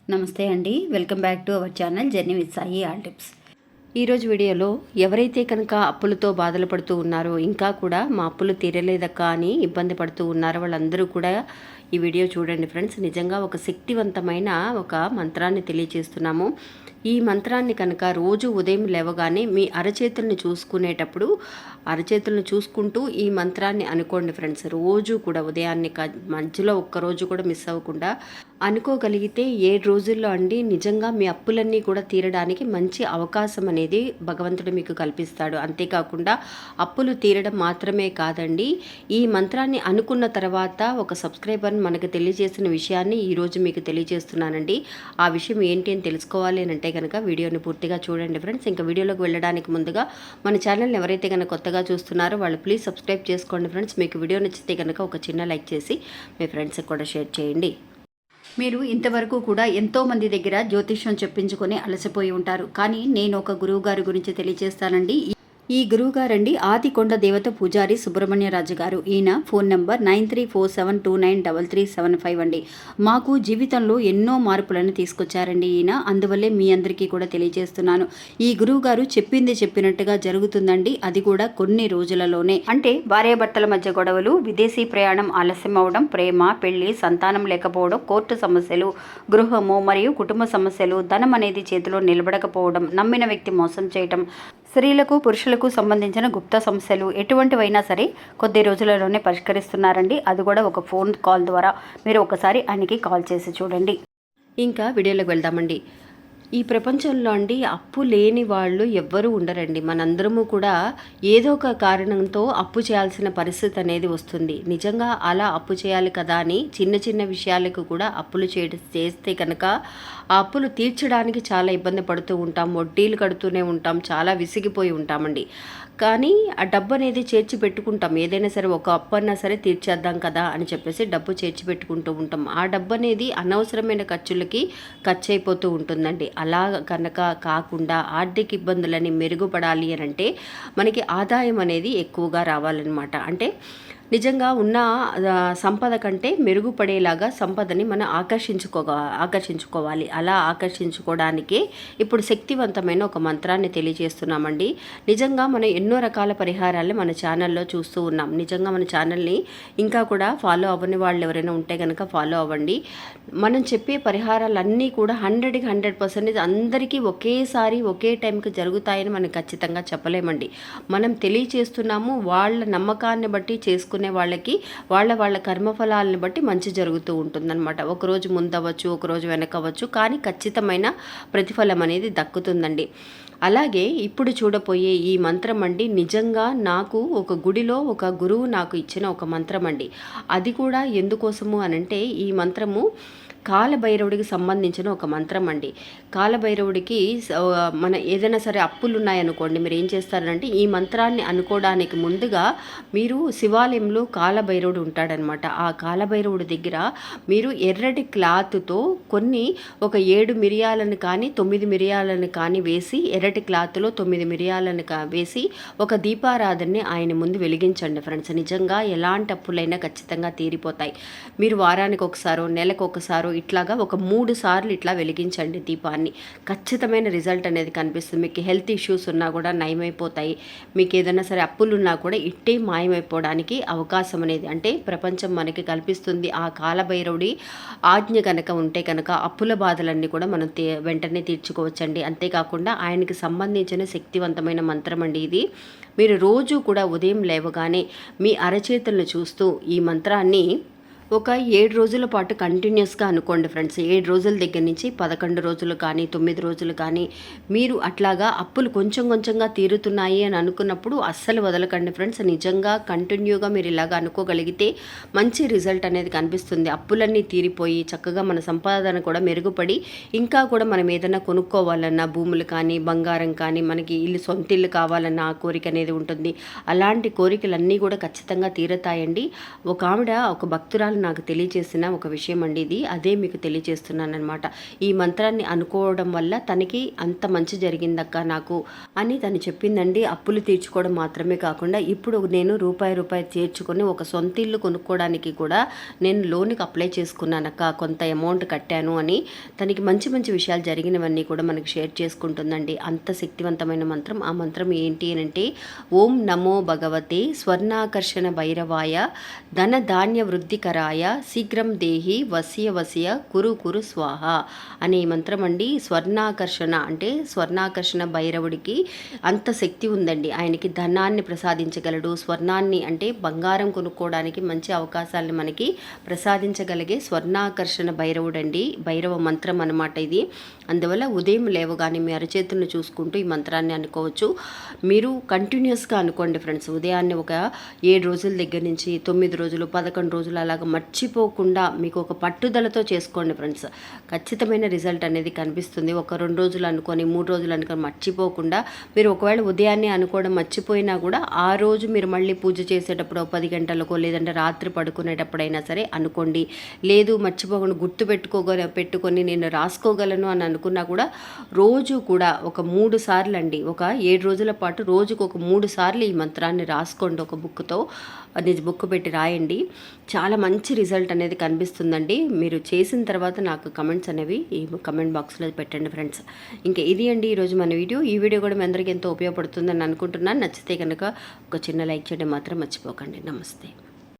నమస్తే అండి, welcome back to our channel journey with Sai all tips. ఈరోజు వీడియోలో ఎవరైతే కనుక అప్పులతో బాధలు పడుతూ ఉన్నారో, ఇంకా కూడా మా అప్పులు తీరలేదక్క అని ఇబ్బంది పడుతూ ఉన్నారో వాళ్ళందరూ కూడా ఈ వీడియో చూడండి ఫ్రెండ్స్. నిజంగా ఒక శక్తివంతమైన ఒక మంత్రాన్ని తెలియజేస్తున్నాము. ఈ మంత్రాన్ని కనుక రోజు ఉదయం లేవగానే మీ అరచేతులను చూసుకునేటప్పుడు అరచేతులను చూసుకుంటూ ఈ మంత్రాన్ని అనుకోండి ఫ్రెండ్స్. రోజు కూడా ఉదయాన్నే మధ్యలో ఒక్కరోజు కూడా మిస్ అవ్వకుండా అనుకోగలిగితే 7 రోజుల్లో అండి నిజంగా మీ అప్పులన్నీ కూడా తీరడానికి మంచి అవకాశం అనేది భగవంతుడు మీకు కల్పిస్తాడు. అంతేకాకుండా అప్పులు తీరడం మాత్రమే కాదండి, ఈ మంత్రాన్ని అనుకున్న తర్వాత ఒక సబ్స్క్రైబర్ మనకు తెలియజేసిన విషయాన్ని ఈరోజు మీకు తెలియజేస్తున్నానండి. ఆ విషయం ఏంటి అని తెలుసుకోవాలి అని అంటే కనుక వీడియోని పూర్తిగా చూడండి ఫ్రెండ్స్. ఇంకా వీడియోలోకి వెళ్ళడానికి ముందుగా మన ఛానల్ని ఎవరైతే కనుక కొత్తగా చూస్తున్నారో వాళ్ళు ప్లీజ్ సబ్స్క్రైబ్ చేసుకోండి ఫ్రెండ్స్. మీకు వీడియో నచ్చితే కనుక ఒక చిన్న లైక్ చేసి మీ ఫ్రెండ్స్కి కూడా షేర్ చేయండి. మీరు ఇంతవరకు కూడా ఎంతోమంది దగ్గర జ్యోతిష్యం చెప్పించుకొని అలసిపోయి ఉంటారు, కానీ నేను ఒక గురువు గారి గురించి తెలియజేస్తానండి. ఈ గురువుగారండి ఆదికొండ దేవత పూజారి సుబ్రహ్మణ్యరాజు గారు. ఈయన ఫోన్ నెంబర్ 9347293375 అండి. మాకు జీవితంలో ఎన్నో మార్పులను తీసుకొచ్చారండి ఈయన. అందువల్లే మీ అందరికీ కూడా తెలియజేస్తున్నాను. ఈ గురువుగారు చెప్పింది చెప్పినట్టుగా జరుగుతుందండి, అది కూడా కొన్ని రోజులలోనే. అంటే భార్యాభర్తల మధ్య గొడవలు, విదేశీ ప్రయాణం ఆలస్యం అవడం, ప్రేమ, పెళ్లి, సంతానం లేకపోవడం, కోర్టు సమస్యలు, గృహము మరియు కుటుంబ సమస్యలు, ధనం అనేది చేతిలో నిలబడకపోవడం, నమ్మిన వ్యక్తి మోసం చేయటం, స్త్రీలకు పురుషులకు సంబంధించిన గుప్త సమస్యలు ఎటువంటివైనా సరే కొద్ది రోజులలోనే పరిష్కరిస్తున్నారండి. అది కూడా ఒక ఫోన్ కాల్ ద్వారా. మీరు ఒకసారి ఆయనకి కాల్ చేసి చూడండి. ఇంకా వీడియోలోకి వెళ్దామండి. ఈ ప్రపంచంలో అండి అప్పు లేని వాళ్ళు ఎవ్వరూ ఉండరండి. మనందరము కూడా ఏదో ఒక కారణంతో అప్పు చేయాల్సిన పరిస్థితి అనేది వస్తుంది. నిజంగా అలా అప్పు చేయాలి కదా అని చిన్న చిన్న విషయాలకు కూడా అప్పులు చేస్తే కనుక ఆ అప్పులు తీర్చడానికి చాలా ఇబ్బంది పడుతూ ఉంటాం, వడ్డీలు కడుతూనే ఉంటాం, చాలా విసిగిపోయి ఉంటామండి. కానీ ఆ డబ్బు అనేది చేర్చి పెట్టుకుంటాం. ఏదైనా సరే ఒక అప్పు అన్నా సరే తీర్చేద్దాం కదా అని చెప్పేసి డబ్బు చేర్చి పెట్టుకుంటూ ఉంటాం. ఆ డబ్బు అనేది అనవసరమైన ఖర్చులకి ఖర్చు అయిపోతూ ఉంటుందండి. అలా కనుక కాకుండా ఆర్థిక ఇబ్బందులని మెరుగుపడాలి అని అంటే మనకి ఆదాయం అనేది ఎక్కువగా రావాలన్నమాట. అంటే నిజంగా ఉన్న సంపద కంటే మెరుగుపడేలాగా సంపదని మనం ఆకర్షించుకోవాలి. అలా ఆకర్షించుకోవడానికే ఇప్పుడు శక్తివంతమైన ఒక మంత్రాన్ని తెలియజేస్తున్నామండి. నిజంగా మనం ఎన్నో రకాల పరిహారాలు మన ఛానల్లో చూస్తూ ఉన్నాం. నిజంగా మన ఛానల్ని ఇంకా కూడా ఫాలో అవ్వని వాళ్ళు ఎవరైనా ఉంటే కనుక ఫాలో అవ్వండి. మనం చెప్పే పరిహారాలన్నీ కూడా 100కి 100% అందరికీ ఒకేసారి ఒకే టైంకి జరుగుతాయని మనం ఖచ్చితంగా చెప్పలేమండి. మనం తెలియచేస్తున్నాము, వాళ్ళ నమ్మకాన్ని బట్టి చేసుకునే వాళ్ళకి వాళ్ళ కర్మఫలాలను బట్టి మంచి జరుగుతూ ఉంటుందన్నమాట. ఒకరోజు ముందవచ్చు, ఒకరోజు వెనకవచ్చు, కానీ ఖచ్చితమైన ప్రతిఫలం అనేది దక్కుతుందండి. అలాగే ఇప్పుడు చూడపోయే ఈ మంత్రం అండి నిజంగా నాకు ఒక గుడిలో ఒక గురువు నాకు ఇచ్చిన ఒక మంత్రం అండి. అది కూడా ఎందుకోసము అనంటే ఈ మంత్రము కాలభైరవుడికి సంబంధించిన ఒక మంత్రం అండి. కాలభైరవుడికి మన ఏదైనా సరే అప్పులు ఉన్నాయనుకోండి, మీరు ఏం చేస్తారంటే ఈ మంత్రాన్ని అనుకోవడానికి ముందుగా మీరు శివాలయంలో కాలభైరవుడు ఉంటాడనమాట. ఆ కాలభైరవుడి దగ్గర మీరు ఎర్రటి క్లాత్తో ఒక 7 మిరియాలను కానీ 9 మిరియాలను కానీ వేసి, ఎర్రటి క్లాత్లో 9 మిరియాలను వేసి ఒక దీపారాధనని ఆయన ముందు వెలిగించండి ఫ్రెండ్స్. నిజంగా ఎలాంటి అప్పులైనా ఖచ్చితంగా తీరిపోతాయి. మీరు వారానికి ఒకసారో నెలకు ఒకసారో ఇట్లాగా ఒక 3 సార్లు ఇట్లా వెలిగించండి దీపాన్ని. ఖచ్చితమైన రిజల్ట్ అనేది కనిపిస్తుంది. మీకు హెల్త్ ఇష్యూస్ ఉన్నా కూడా నయమైపోతాయి. మీకు ఏదైనా సరే అప్పులు ఉన్నా కూడా ఇట్టే మాయమైపోవడానికి అవకాశం అనేది అంటే ప్రపంచం మనకి కల్పిస్తుంది. ఆ కాలభైరవుడి ఆజ్ఞ కనుక ఉంటే కనుక అప్పుల బాధలన్నీ కూడా మనం వెంటనే తీర్చుకోవచ్చండి. అంతేకాకుండా ఆయనకి సంబంధించిన శక్తివంతమైన మంత్రం అండి ఇది. మీరు రోజు కూడా ఉదయం లేవగానే మీ అరచేతులను చూస్తూ ఈ మంత్రాన్ని ఒక 7 రోజుల పాటు కంటిన్యూస్గా అనుకోండి ఫ్రెండ్స్. 7 రోజుల దగ్గర నుంచి 11 రోజులు కానీ 9 రోజులు కానీ మీరు అట్లాగా అప్పులు కొంచెం కొంచెంగా తీరుతున్నాయి అని అనుకున్నప్పుడు అస్సలు వదలకండి ఫ్రెండ్స్. నిజంగా కంటిన్యూగా మీరు ఇలాగ అనుకోగలిగితే మంచి రిజల్ట్ అనేది కనిపిస్తుంది. అప్పులన్నీ తీరిపోయి చక్కగా మన సంపాదన కూడా మెరుగుపడి ఇంకా కూడా మనం ఏదైనా కొనుక్కోవాలన్నా భూములు కానీ బంగారం కానీ మనకి సొంత ఇల్లు కావాలన్న ఆ కోరిక అనేది ఉంటుంది. అలాంటి కోరికలన్నీ కూడా ఖచ్చితంగా తీరతాయండి. ఒక ఆవిడ ఒక భక్తురాలు గ్రహాలు నాకు తెలియచేసిన ఒక విషయం అండి ఇది. అదే మీకు తెలియచేస్తున్నానమాట. ఈ మంత్రాన్ని అనుకోవడం వల్ల తనకి అంత మంచి జరిగిందక్క నాకు అని తను చెప్పిందండి. అప్పులు తీర్చుకోవడం మాత్రమే కాకుండా ఇప్పుడు నేను రూపాయి చేర్చుకొని ఒక సొంత ఇల్లు కొనుక్కోవడానికి కూడా నేను లోన్కి అప్లై చేసుకున్నానక్క, కొంత అమౌంట్ కట్టాను అని తనకి మంచి మంచి విషయాలు జరిగినవన్నీ కూడా మనకి షేర్ చేసుకుంటుందండి. అంత శక్తివంతమైన మంత్రం. ఆ మంత్రం ఏంటి అని అంటే ఓం నమో భగవతే స్వర్ణాకర్షణ భైరవాయ ధన ధాన్య వృద్ధికరాయ శీఘ్రం దేహి వస్య కురు కురు స్వాహ అనే మంత్రం అండి. స్వర్ణాకర్షణ అంటే స్వర్ణాకర్షణ భైరవుడికి అంత శక్తి ఉందండి. ఆయనకి ధనాన్ని ప్రసాదించగలడు. స్వర్ణాన్ని అంటే బంగారం కొనుక్కోవడానికి మంచి అవకాశాలను మనకి ప్రసాదించగలిగే స్వర్ణాకర్షణ భైరవుడండి. భైరవ మంత్రం అన్నమాట ఇది. అందువల్ల ఉదయం లేవగానే మీ అరచేతులను చూసుకుంటూ ఈ మంత్రాన్ని అనుకోవచ్చు. మీరు కంటిన్యూస్గా అనుకోండి ఫ్రెండ్స్. ఉదయాన్నే ఒక 7 రోజుల దగ్గర నుంచి 9 రోజులు 11 రోజులు అలాగ మర్చిపోకుండా మీకు ఒక పట్టుదలతో చేసుకోండి ఫ్రెండ్స్. ఖచ్చితమైన రిజల్ట్ అనేది కనిపిస్తుంది. ఒక 2 రోజులు అనుకొని 3 రోజులు అనుకొని మర్చిపోకుండా మీరు ఒకవేళ ఉదయాన్నే అనుకోవడం మర్చిపోయినా కూడా ఆ రోజు మీరు మళ్ళీ పూజ చేసేటప్పుడు 10 గంటలకో లేదంటే రాత్రి పడుకునేటప్పుడైనా సరే అనుకోండి. లేదు మర్చిపోకుండా పెట్టుకొని నేను రాసుకోగలను అని అనుకున్నా కూడా రోజు కూడా ఒక 3 సార్లు అండి, ఒక 7 రోజుల పాటు రోజుకు ఒక 3 సార్లు ఈ మంత్రాన్ని రాసుకోండి. ఒక బుక్తో బుక్ పెట్టి రాయండి. చాలా మంచి రిజల్ట్ అనేది కనిపిస్తుందండి. మీరు చేసిన తర్వాత నాకు కమెంట్స్ అనేవి ఈ కమెంట్ బాక్స్లో పెట్టండి ఫ్రెండ్స్. ఇంకా ఇది అండి ఈరోజు మన వీడియో. ఈ వీడియో కూడా మీ అందరికీ ఎంతో ఉపయోగపడుతుందని అనుకుంటున్నాను. నచ్చితే కనుక ఒక చిన్న లైక్ చేయడం మాత్రం మర్చిపోకండి. నమస్తే.